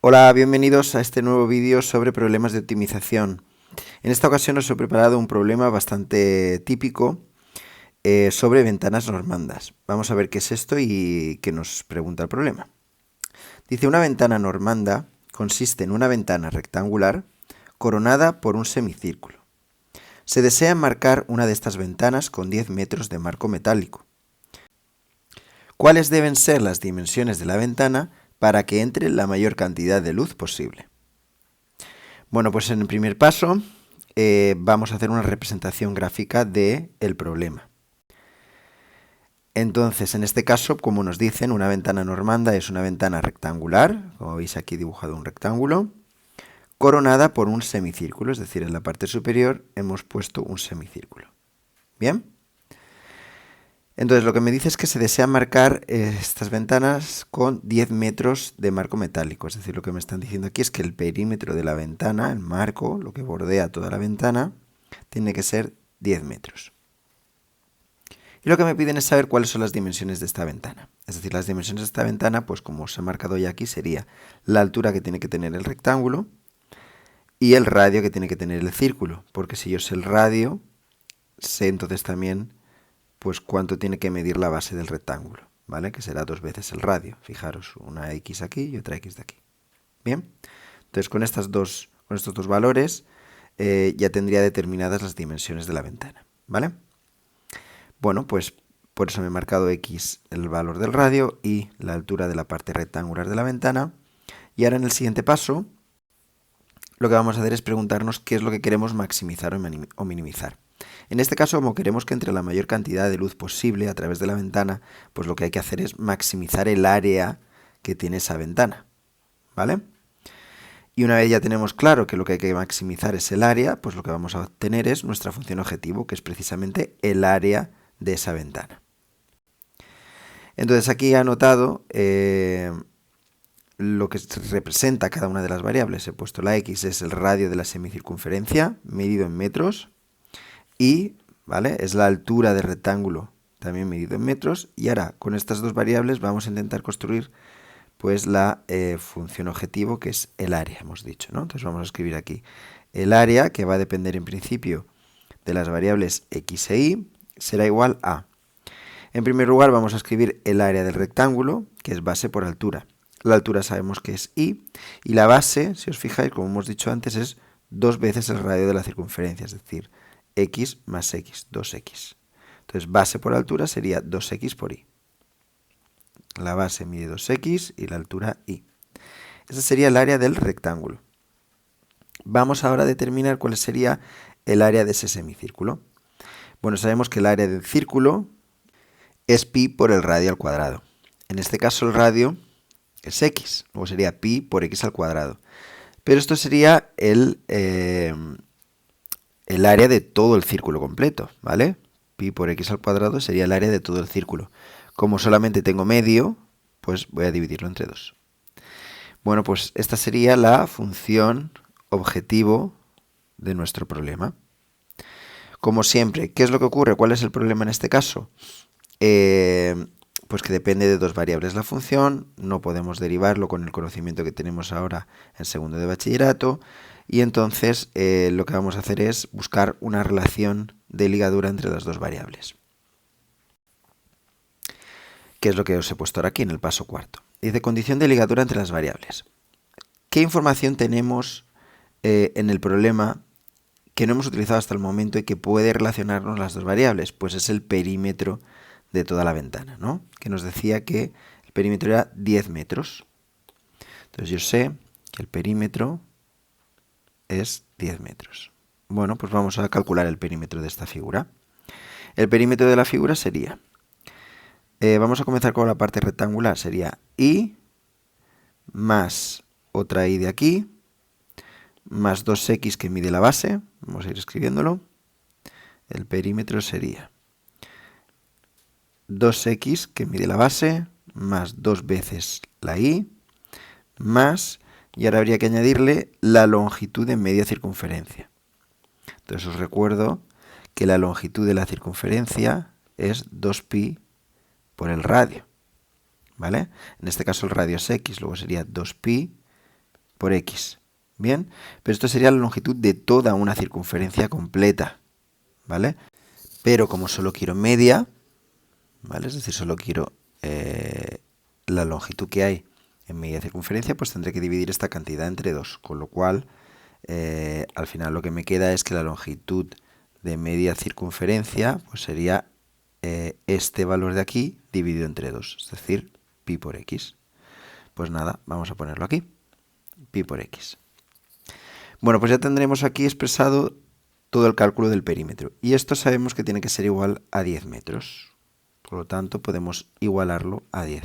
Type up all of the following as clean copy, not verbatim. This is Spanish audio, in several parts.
Hola, bienvenidos a este nuevo vídeo sobre problemas de optimización. En esta ocasión os he preparado un problema bastante típico sobre ventanas normandas. Vamos a ver qué es esto y qué nos pregunta el problema. Dice, una ventana normanda consiste en una ventana rectangular coronada por un semicírculo. Se desea enmarcar una de estas ventanas con 10 metros de marco metálico. ¿Cuáles deben ser las dimensiones de la ventana para que entre la mayor cantidad de luz posible? Bueno, pues en el primer paso vamos a hacer una representación gráfica del problema. Entonces, en este caso, como nos dicen, una ventana normanda es una ventana rectangular, como veis aquí dibujado un rectángulo, coronada por un semicírculo, es decir, en la parte superior hemos puesto un semicírculo. ¿Bien? Entonces, lo que me dice es que se desea marcar estas ventanas con 10 metros de marco metálico. Es decir, lo que me están diciendo aquí es que el perímetro de la ventana, el marco, lo que bordea toda la ventana, tiene que ser 10 metros. Y lo que me piden es saber cuáles son las dimensiones de esta ventana. Es decir, las dimensiones de esta ventana, pues como os he marcado ya aquí, sería la altura que tiene que tener el rectángulo y el radio que tiene que tener el círculo. Porque si yo sé el radio, sé entonces también pues cuánto tiene que medir la base del rectángulo, ¿vale? Que será 2 veces el radio. Fijaros, una x aquí y otra x de aquí. Bien, entonces con estos dos valores ya tendría determinadas las dimensiones de la ventana, ¿vale? Bueno, pues por eso me he marcado x, el valor del radio, y la altura de la parte rectangular de la ventana. Y ahora en el siguiente paso, lo que vamos a hacer es preguntarnos qué es lo que queremos maximizar o minimizar. En este caso, como queremos que entre la mayor cantidad de luz posible a través de la ventana, pues lo que hay que hacer es maximizar el área que tiene esa ventana, ¿vale? Y una vez ya tenemos claro que lo que hay que maximizar es el área, pues lo que vamos a obtener es nuestra función objetivo, que es precisamente el área de esa ventana. Entonces aquí he anotado lo que representa cada una de las variables. He puesto la x, es el radio de la semicircunferencia, medido en metros, y ¿vale? Es la altura del rectángulo, también medido en metros. Y ahora, con estas dos variables, vamos a intentar construir pues la función objetivo, que es el área, hemos dicho, ¿no? Entonces vamos a escribir aquí el área, que va a depender en principio de las variables x e y, será igual a... En primer lugar vamos a escribir el área del rectángulo, que es base por altura. La altura sabemos que es y la base, si os fijáis, como hemos dicho antes, es 2 veces el radio de la circunferencia, es decir, x más x, 2x. Entonces, base por altura sería 2x por y. La base mide 2x y la altura y. Ese sería el área del rectángulo. Vamos ahora a determinar cuál sería el área de ese semicírculo. Bueno, sabemos que el área del círculo es pi por el radio al cuadrado. En este caso el radio es x, luego sería pi por x al cuadrado. Pero esto sería el área de todo el círculo completo, ¿vale? Pi por x al cuadrado sería el área de todo el círculo. Como solamente tengo medio, pues voy a dividirlo entre 2. Bueno, pues esta sería la función objetivo de nuestro problema. Como siempre, ¿qué es lo que ocurre? ¿Cuál es el problema en este caso? Pues que depende de dos variables la función, no podemos derivarlo con el conocimiento que tenemos ahora en segundo de bachillerato, y entonces lo que vamos a hacer es buscar una relación de ligadura entre las dos variables, que es lo que os he puesto ahora aquí en el paso cuarto. Dice condición de ligadura entre las variables. ¿Qué información tenemos en el problema que no hemos utilizado hasta el momento y que puede relacionarnos las dos variables? Pues es el perímetro de toda la ventana, ¿no? Que nos decía que el perímetro era 10 metros. Entonces yo sé que el perímetro es 10 metros. Bueno, pues vamos a calcular el perímetro de esta figura. El perímetro de la figura sería, vamos a comenzar con la parte rectangular, sería y más otra y de aquí, más 2x que mide la base, vamos a ir escribiéndolo. El perímetro sería 2x que mide la base, más 2 veces la y, más, y ahora habría que añadirle la longitud en media circunferencia. Entonces os recuerdo que la longitud de la circunferencia es 2pi por el radio, ¿vale? En este caso el radio es x, luego sería 2pi por x. Bien, pero esto sería la longitud de toda una circunferencia completa, ¿vale? Pero como solo quiero media, ¿vale? Es decir, solo quiero la longitud que hay en media circunferencia, pues tendré que dividir esta cantidad entre 2, con lo cual al final lo que me queda es que la longitud de media circunferencia pues sería este valor de aquí dividido entre 2, es decir, pi por x. Pues nada, vamos a ponerlo aquí, pi por x. Bueno, pues ya tendremos aquí expresado todo el cálculo del perímetro. Y esto sabemos que tiene que ser igual a 10 metros. Por lo tanto, podemos igualarlo a 10.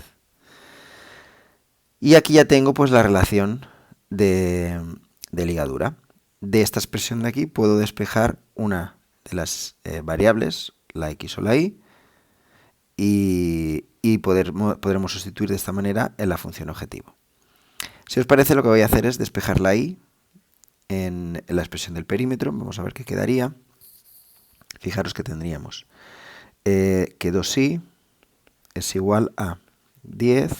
Y aquí ya tengo pues la relación de ligadura. De esta expresión de aquí puedo despejar una de las variables, la x o la y podremos sustituir de esta manera en la función objetivo. Si os parece, lo que voy a hacer es despejar la y en la expresión del perímetro. Vamos a ver qué quedaría. Fijaros que tendríamos que 2y es igual a 10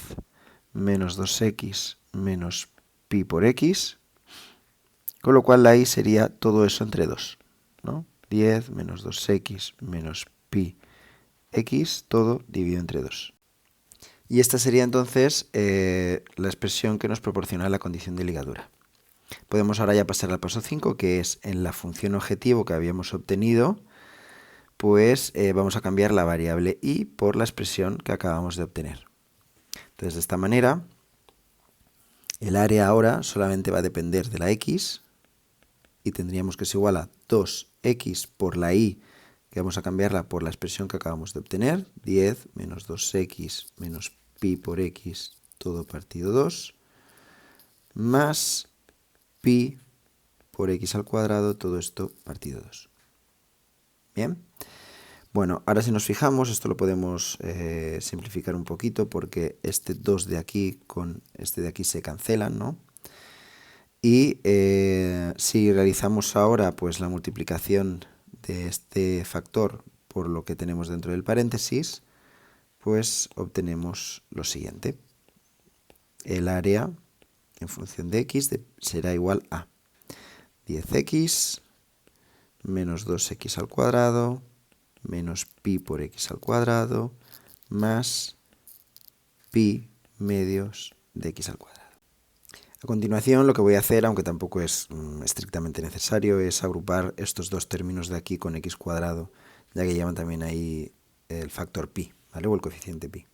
menos 2x menos pi por x, con lo cual la y sería todo eso entre 2, ¿no? 10 menos 2x menos pi x, todo dividido entre 2. Y esta sería entonces la expresión que nos proporciona la condición de ligadura. Podemos ahora ya pasar al paso 5, que es en la función objetivo que habíamos obtenido, pues vamos a cambiar la variable y por la expresión que acabamos de obtener. Entonces, de esta manera, el área ahora solamente va a depender de la x, y tendríamos que es igual a 2x por la y, que vamos a cambiarla por la expresión que acabamos de obtener, 10 menos 2x menos pi por x, todo partido 2, más pi por x al cuadrado, todo esto partido 2. Bien. Bueno, ahora si nos fijamos, esto lo podemos simplificar un poquito porque este 2 de aquí con este de aquí se cancelan, ¿no? Y si realizamos ahora pues la multiplicación de este factor por lo que tenemos dentro del paréntesis, pues obtenemos lo siguiente. El área en función de x será igual a 10x menos 2x al cuadrado menos pi por x al cuadrado más pi medios de x al cuadrado. A continuación lo que voy a hacer, aunque tampoco es estrictamente necesario, es agrupar estos dos términos de aquí con x cuadrado, ya que llevan también ahí el factor pi, ¿vale? O el coeficiente pi.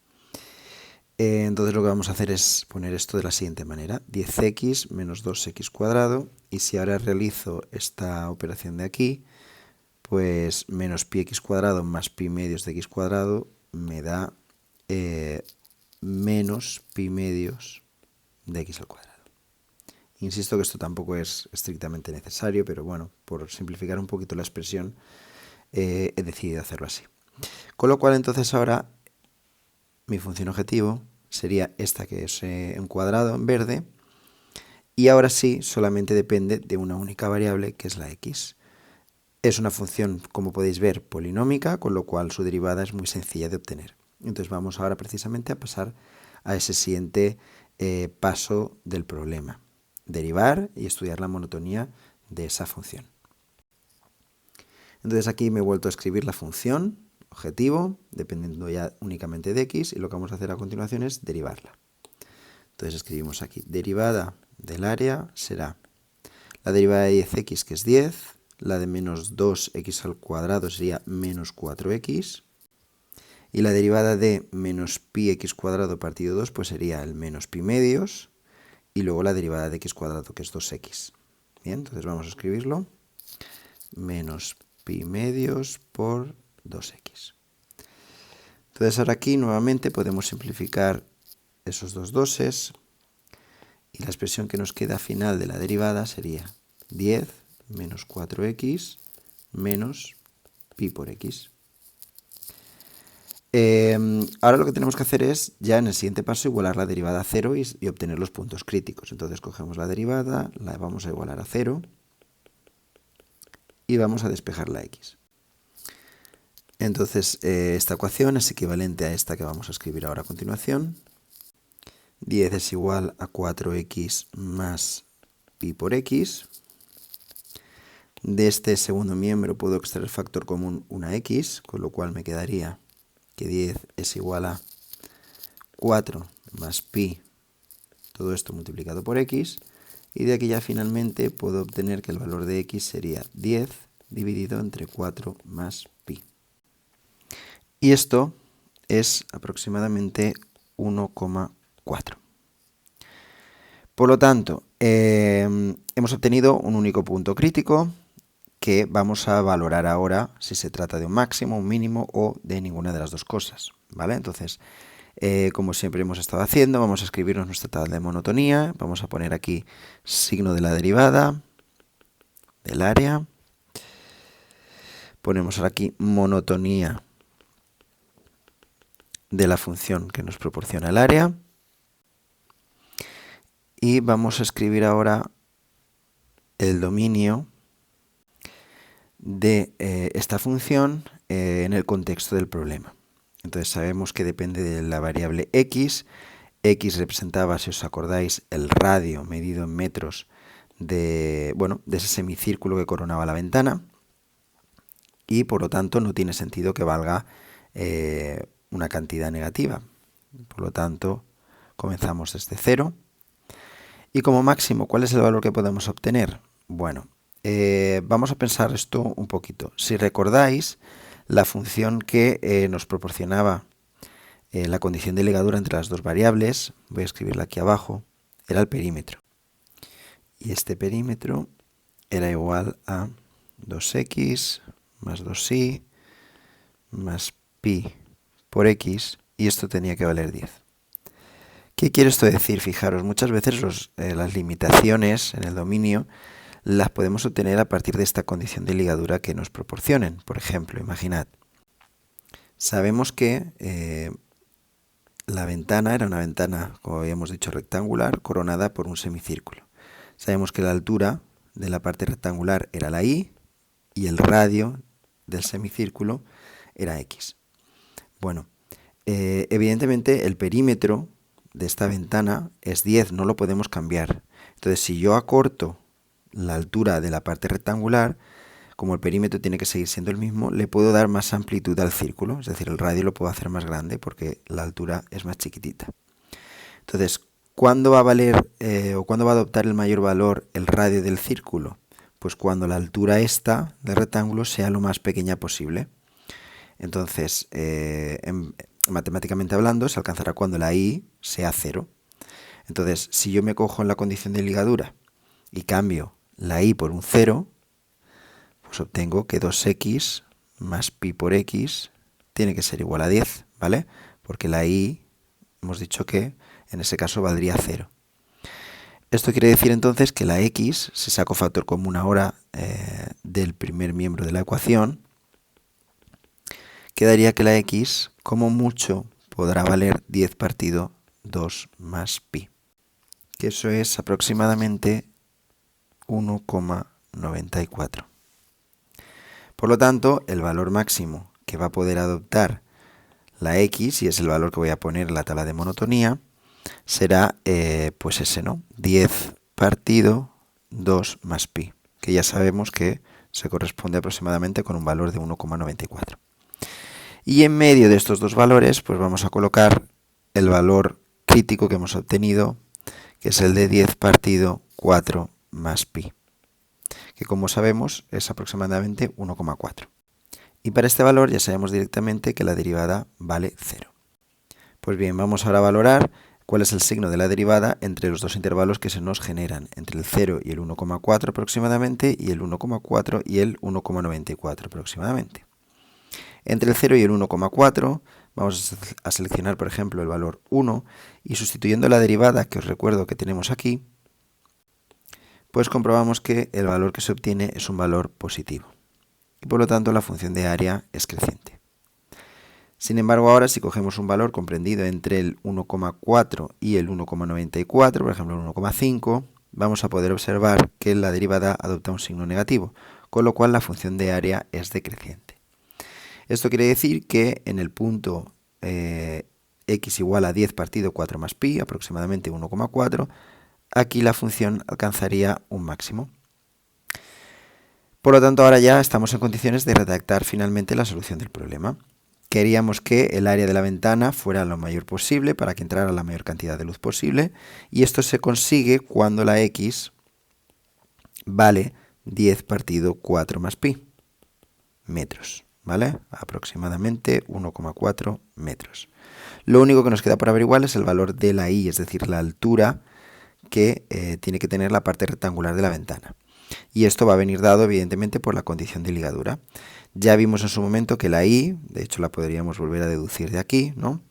Entonces lo que vamos a hacer es poner esto de la siguiente manera, 10x menos 2x cuadrado, y si ahora realizo esta operación de aquí, pues menos pi x cuadrado más pi medios de x cuadrado me da menos pi medios de x al cuadrado. Insisto que esto tampoco es estrictamente necesario, pero bueno, por simplificar un poquito la expresión, he decidido hacerlo así. Con lo cual entonces ahora mi función objetivo sería esta que es un cuadrado en verde, y ahora sí solamente depende de una única variable que es la x. Es una función, como podéis ver, polinómica, con lo cual su derivada es muy sencilla de obtener. Entonces vamos ahora precisamente a pasar a ese siguiente paso del problema. Derivar y estudiar la monotonía de esa función. Entonces aquí me he vuelto a escribir la función objetivo, dependiendo ya únicamente de x, y lo que vamos a hacer a continuación es derivarla. Entonces escribimos aquí, derivada del área será la derivada de 10x, que es 10, la de menos 2x al cuadrado sería menos 4x, y la derivada de menos pi x cuadrado partido 2 pues sería el menos pi medios, y luego la derivada de x cuadrado, que es 2x. Bien, entonces vamos a escribirlo, menos pi medios por 2x. Entonces ahora aquí nuevamente podemos simplificar esos dos doses, y la expresión que nos queda final de la derivada sería 10 menos 4x menos pi por x. Ahora lo que tenemos que hacer es, ya en el siguiente paso, igualar la derivada a 0 y obtener los puntos críticos. Entonces cogemos la derivada, la vamos a igualar a 0 y vamos a despejar la x. Entonces esta ecuación es equivalente a esta que vamos a escribir ahora a continuación. 10 es igual a 4x más pi por x. De este segundo miembro puedo extraer factor común una x, con lo cual me quedaría que 10 es igual a 4 más pi, todo esto multiplicado por x, y de aquí ya finalmente puedo obtener que el valor de x sería 10 dividido entre 4 más pi. Y esto es aproximadamente 1,4. Por lo tanto, hemos obtenido un único punto crítico que vamos a valorar ahora si se trata de un máximo, un mínimo o de ninguna de las dos cosas, ¿vale? Entonces, como siempre hemos estado haciendo, vamos a escribirnos nuestra tabla de monotonía, vamos a poner aquí signo de la derivada del área, ponemos ahora aquí monotonía de la función que nos proporciona el área, y vamos a escribir ahora el dominio de esta función en el contexto del problema. Entonces sabemos que depende de la variable x. X representaba, si os acordáis, el radio medido en metros de ese semicírculo que coronaba la ventana, y por lo tanto no tiene sentido que valga una cantidad negativa. Por lo tanto, comenzamos desde 0. Y como máximo, ¿cuál es el valor que podemos obtener? Bueno, vamos a pensar esto un poquito. Si recordáis, la función que nos proporcionaba la condición de ligadura entre las dos variables, voy a escribirla aquí abajo, era el perímetro. Y este perímetro era igual a 2x más 2y más pi por x, y esto tenía que valer 10. ¿Qué quiere esto decir? Fijaros, muchas veces las limitaciones en el dominio las podemos obtener a partir de esta condición de ligadura que nos proporcionen. Por ejemplo, imaginad, sabemos que la ventana era una ventana, como habíamos dicho, rectangular, coronada por un semicírculo. Sabemos que la altura de la parte rectangular era la y el radio del semicírculo era x. Bueno, evidentemente el perímetro de esta ventana es 10, no lo podemos cambiar. Entonces, si yo acorto la altura de la parte rectangular, como el perímetro tiene que seguir siendo el mismo, le puedo dar más amplitud al círculo, es decir, el radio lo puedo hacer más grande porque la altura es más chiquitita. Entonces, ¿cuándo va a valer o cuándo va a adoptar el mayor valor el radio del círculo? Pues cuando la altura esta del rectángulo sea lo más pequeña posible. Entonces, matemáticamente hablando, se alcanzará cuando la y sea 0. Entonces, si yo me cojo en la condición de ligadura y cambio la y por un 0, pues obtengo que 2x más pi por x tiene que ser igual a 10, ¿vale? Porque la y hemos dicho que en ese caso valdría 0. Esto quiere decir entonces que la x, si saco factor común ahora del primer miembro de la ecuación, quedaría que la x, como mucho, podrá valer 10 partido 2 más pi, que eso es aproximadamente 1,94. Por lo tanto, el valor máximo que va a poder adoptar la x, y es el valor que voy a poner en la tabla de monotonía, será pues ese, ¿no? 10 partido 2 más pi, que ya sabemos que se corresponde aproximadamente con un valor de 1,94. Y en medio de estos dos valores, pues vamos a colocar el valor crítico que hemos obtenido, que es el de 10 partido 4 más pi, que como sabemos es aproximadamente 1,4. Y para este valor ya sabemos directamente que la derivada vale 0. Pues bien, vamos ahora a valorar cuál es el signo de la derivada entre los dos intervalos que se nos generan, entre el 0 y el 1,4 aproximadamente, y el 1,4 y el 1,94 aproximadamente. Entre el 0 y el 1,4 vamos a seleccionar, por ejemplo, el valor 1, y sustituyendo la derivada, que os recuerdo que tenemos aquí, pues comprobamos que el valor que se obtiene es un valor positivo. Y por lo tanto la función de área es creciente. Sin embargo, ahora si cogemos un valor comprendido entre el 1,4 y el 1,94, por ejemplo el 1,5, vamos a poder observar que la derivada adopta un signo negativo, con lo cual la función de área es decreciente. Esto quiere decir que en el punto x igual a 10 partido 4 más pi, aproximadamente 1,4, aquí la función alcanzaría un máximo. Por lo tanto, ahora ya estamos en condiciones de redactar finalmente la solución del problema. Queríamos que el área de la ventana fuera lo mayor posible para que entrara la mayor cantidad de luz posible, y esto se consigue cuando la x vale 10 partido 4 más pi metros, ¿vale? Aproximadamente 1,4 metros. Lo único que nos queda por averiguar es el valor de la y, es decir, la altura que tiene que tener la parte rectangular de la ventana. Y esto va a venir dado, evidentemente, por la condición de ligadura. Ya vimos en su momento que la y, de hecho la podríamos volver a deducir de aquí, ¿no?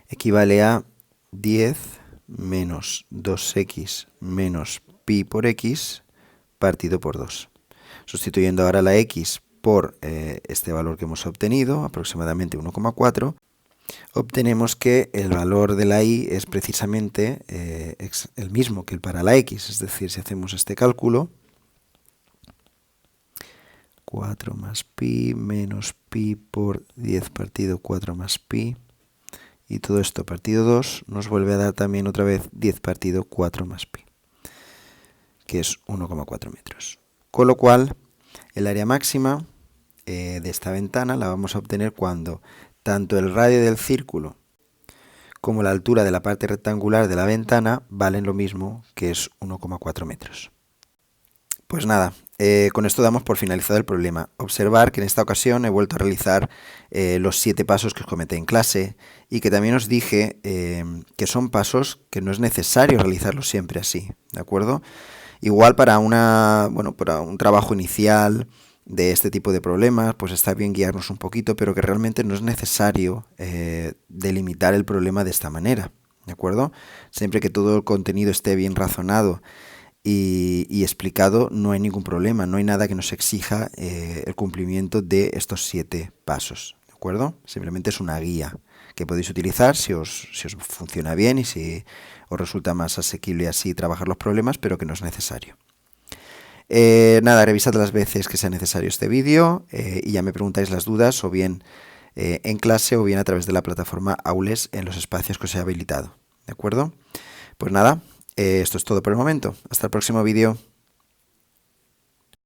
Equivale a 10 menos 2x menos pi por x partido por 2. Sustituyendo ahora la x por este valor que hemos obtenido, aproximadamente 1,4, obtenemos que el valor de la y es precisamente el mismo que el para la x, es decir, si hacemos este cálculo, 4 más pi menos pi por 10 partido 4 más pi, y todo esto partido 2 nos vuelve a dar también otra vez 10 partido 4 más pi, que es 1,4 metros. Con lo cual, el área máxima de esta ventana la vamos a obtener cuando tanto el radio del círculo como la altura de la parte rectangular de la ventana valen lo mismo, que es 1,4 metros. Pues nada, con esto damos por finalizado el problema. Observar que en esta ocasión he vuelto a realizar los 7 pasos que os comenté en clase, y que también os dije que son pasos que no es necesario realizarlos siempre así, ¿de acuerdo? Igual para para un trabajo inicial de este tipo de problemas, pues está bien guiarnos un poquito, pero que realmente no es necesario delimitar el problema de esta manera, ¿de acuerdo? Siempre que todo el contenido esté bien razonado y explicado, no hay ningún problema, no hay nada que nos exija el cumplimiento de estos 7 pasos, ¿de acuerdo? Simplemente es una guía que podéis utilizar si os funciona bien y si os resulta más asequible así trabajar los problemas, pero que no es necesario. Nada, revisad las veces que sea necesario este vídeo y ya me preguntáis las dudas, o bien en clase o bien a través de la plataforma Aules en los espacios que os he habilitado, ¿de acuerdo? Pues nada, esto es todo por el momento. Hasta el próximo vídeo.